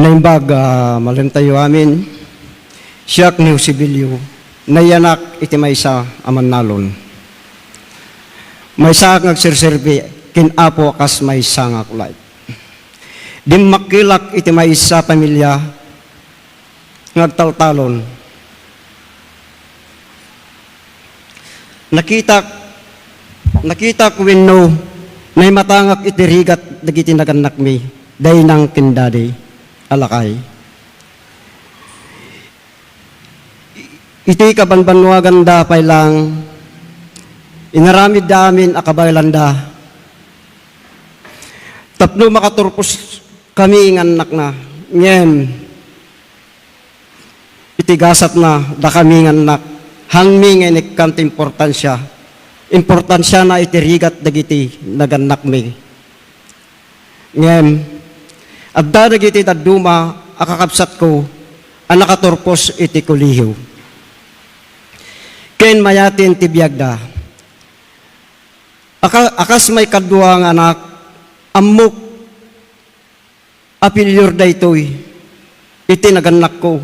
Naimbag, malintayo amin, siyak ni Sibilyo, nayanak iti maysa aman nalon. Maysa ngagsirsirbi, kinapo kas maysa nga kulay. Dimakilak iti maysa pamilya, ngagtaltalon. Nakita ko winno, na matangak iti rigat dagiti naganak mi, day nang kindade, alakay. Iti kabanbanwagan da pay lang, inaramid da amin akabaylanda. Tapno makaturpos kami nganak na, ngayon, itigasat na da kami nganak, hangmi nga inikant importansya. Importansya na itirigat dagiti naganak mi. Ngayon, adda dagiti taduma akakapsat ko ang nakaturpos iti kulihiw. Ken mayatin tibiyagda. Akas may kadwa nga anak, amok apilyor da ito'y iti naganak ko.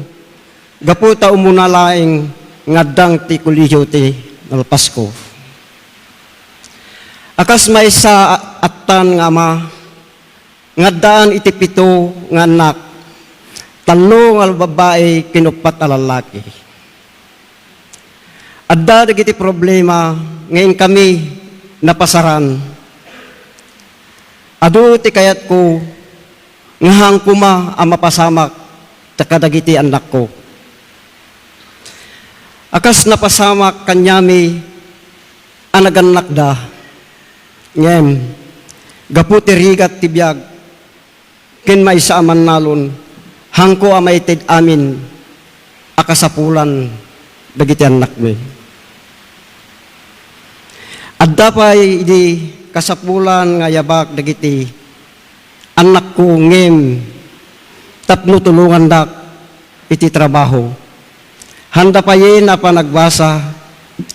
Gaputa umunalaing ngadang ti kulihiw ti nalpas ko. Akas may sa atan nga ama, ngadaan iti pito nga anak, talo nga babae kinupat alalaki. Adda dagiti problema ngayon kami napasaran. Adu ti kayat ko ngahang kuma ang mapasamak takadagiti anak ko. Akas napasamak kanyami anaganak da. Ngayon, gaputi rigat tibiyag, kin may sa aman nalon, hangko amaytid amin, akasapulan, dagiti anak mi. Adda pa'y di kasapulan nga yabak dagiti, anak ko ngem, tapno tulungan dak, iti trabaho. Handa pa yin na panagbasa,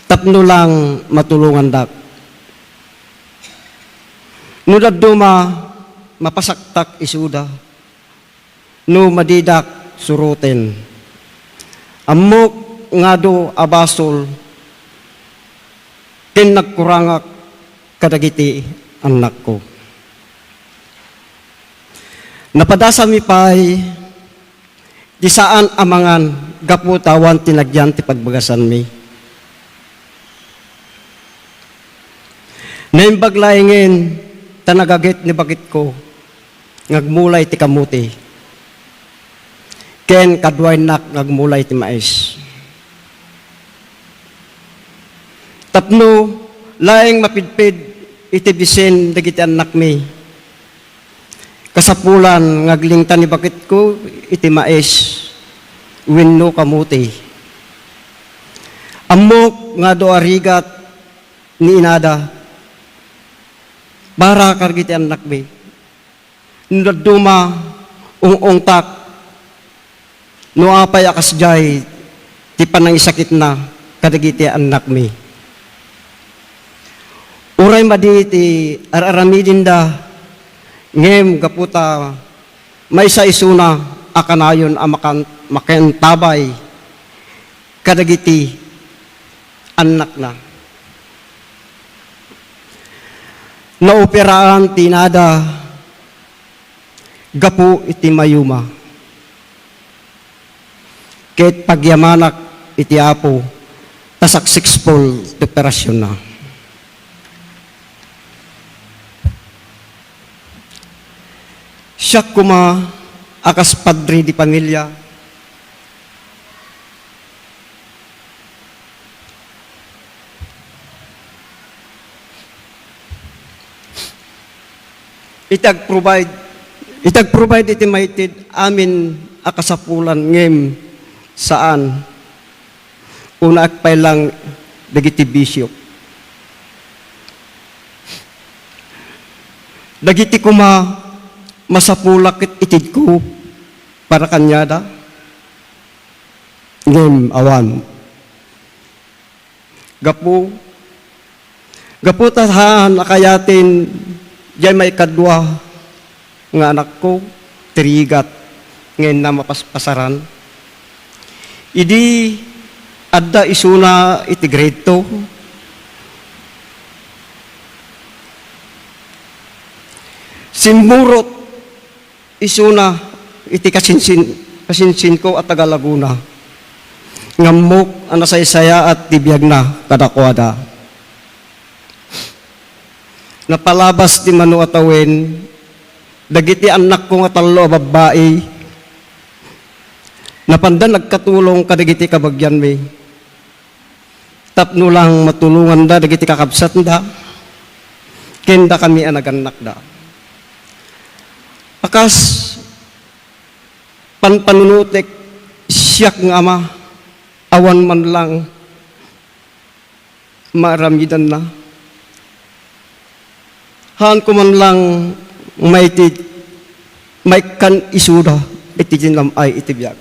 tapno lang matulungan dak. Nudad duma, mapasaktak isuda. No madidak suruten. Amok ngado abasol. Ken nagkurangak kadagiti anak ko. Napadasa mi pay, di saan amangan gaputawan tinagyan ti pagbagasan mi. Naimbaglaingin, tanagagit ni bakit ko, ngagmulay ti kamuti. Ken kadway nak ngagmulay ti mais. Tapno, laing mapidpid iti bisin dagiti anak mi. Kasapulan ngaglingtan ni bakit ko iti mais, wenno kamuti. Amok nga do arigat ni inada, bara kargiti anak mi. Nudaduma, ung-ungtak, no apay akas jay, ti panangisakit na, kadagiti anak mi. Uray madi ti araramidin da, ngem gaputa, may sa isuna, akanayon makentabay, kadagiti anak na. Naoperaan tinada gapu iti mayuma. Ket pagyamanak iti apo tasak successful operasyon na. Siya kuma akas padre di pamilya. Itag-provide iti maitid amin akasapulan ngem saan una akpay lang dagiti bisyo. Dagiti kuma masapulak itid ko para kanyada ngem awan. Gapu tahan akayatin diyan may kadwa nga anak ko, tirigat, ngayon na mapaspasaran. Idi adda isuna iti grade 2. Simurot isuna iti kasinsin ko at taga Laguna. Ngamok ang nasaysaya at tibiyag na kadakwada. Napalabas di manu atawin, dagiti anak ko nga talo babae, napandan nagkatulong kadagiti kabagyan mi. Tapno lang matulungan da, dagiti kakabsat da, kenda kami anaganak da. Akas, panpanunutik, siyak nga ama, awan man lang, maramidan na. Haan ko man lang may kan isuda, iti jinam ay itibiyag.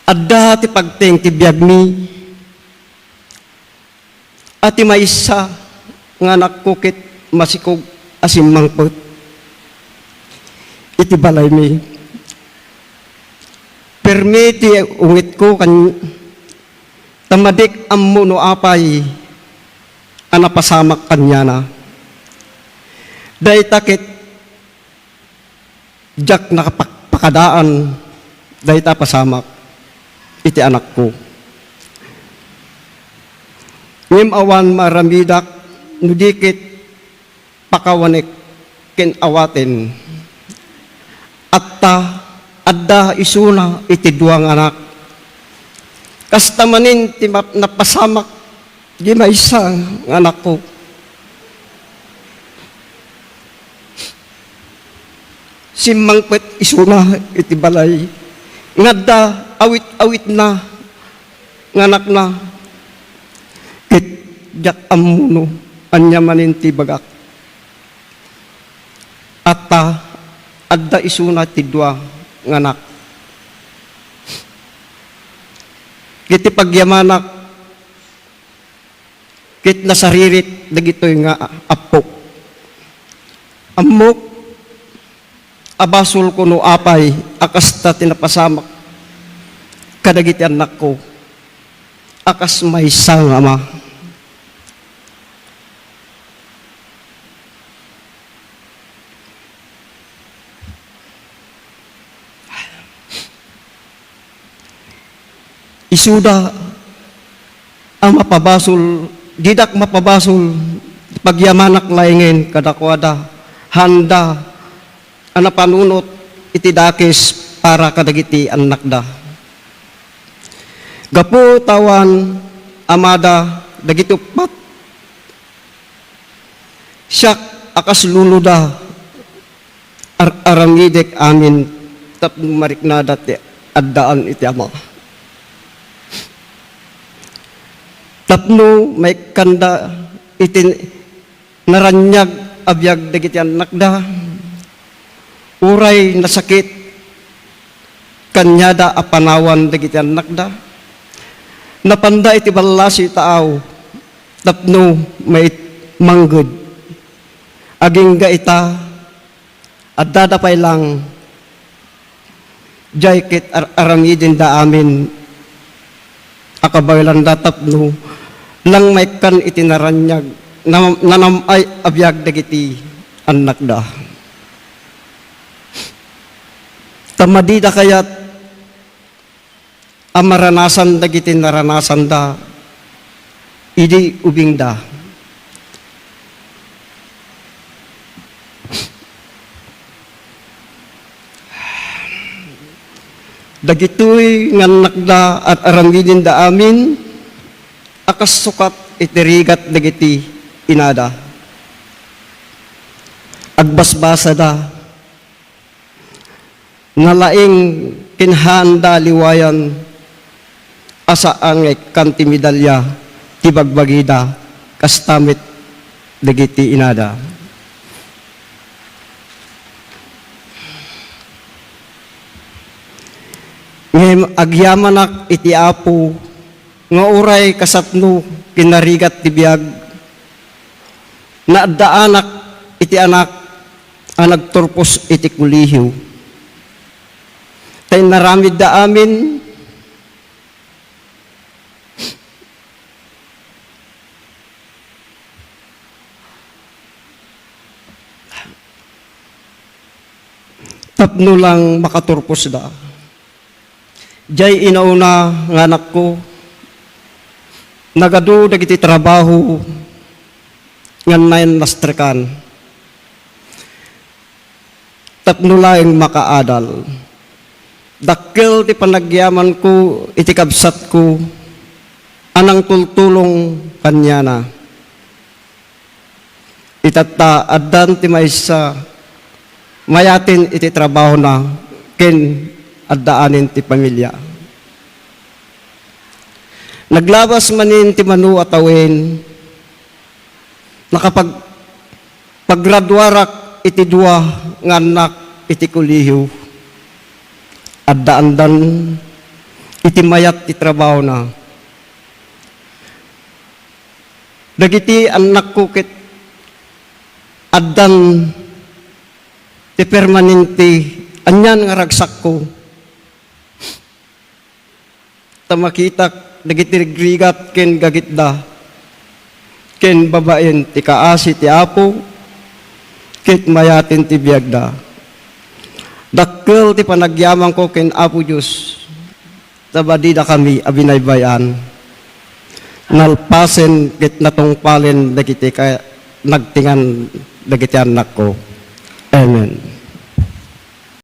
Adda ti pagteng tibiyag mi, ati maysa nga nakukit masikog asim mangpot. Iti balay mi. Permiti ungit ko kan tamadik ammo no apay anapasamak kanya na. Day takit jak nakapakadaan day ta pasamak iti anak ko. Ngim awan maramidak nudikit pakawanik ken awaten. Atta adda isuna iti duang anak. Kastamanin ti napasamak di maysa ng anak ko. Simmangpet isuna iti balay. Ngadda awit-awit na ng anak na. Ket jak amuno anyamanin ti bagak. Atta adda isuna ti dua ng anak. Kiti pagyamanak, kit nasaririt dagitoy nga apo. Amok, abasol ko no apay, akasta tinapasamak, kadagiti anak ko, akas may sang ama. Isuda ang mapabasol, didak mapabasol, pagyamanak laingin kadakwada, handa, anapanunot iti dakis para kadagiti anak da. Gapu tawan amada dagiti upat, siyak akas luluda arangidek amin tapno mariknada ti addaan iti ama. Tapno may kanda itin naranyag abiyag dagiti anak da. Uray nasakit kanyada apanawan dagiti anak da. Napanda iti balasi taaw. Tapno may manggod. Aging ga ita at dadapay lang jaykit aramidin da amin akabaylan da tapno lang may kan itinaranyag nanamay abiyag dagiti anak da. Tamadida kayat amaranasan dagiti naranasan da idi ubing da. Dagitoy nganak da at arangidin da amin akas sukat itirigat dagiti inada. Agbasbasa da nalaing kinhanda liwayan asa ang kanti medalya tibagbagida kastamit dagiti inada. Ngem agyamanak iti apo nga uray kasatno kinarigat ti biag na addaanak iti anak ang nagturpos iti kulihiw. Tay naramid da amin, tapno lang makaturpos da. Jay inauna nga anak ko, nagadu dagiti trabaho, nga nain nastrikan. Tapno lang makaadal. Dakkel ti panagyaman ko, iti kabsat ko, anang tultulong kanya na. Itata, adan ti maysa, mayatin iti trabaho na, ken addaanin ti pamilya. Naglabas manin ti manu atawin, paggraduarak iti dua nga anak iti kulihiw, addaandan iti mayat ti trabaho na. Dagiti anak ko ket addan ti permanente anyan nga ragsak ko. Tamakitak dagiti rigrigat ken gagitda ken babaen ti kaasi ti apo ket mayatin ti biagda. Dakkel ti panagyaman ko ken Apo Diyos, tabadida kami abinaybayan, nalpasen ket natungpalen dagiti nagtingan dagiti anak ko. Amen.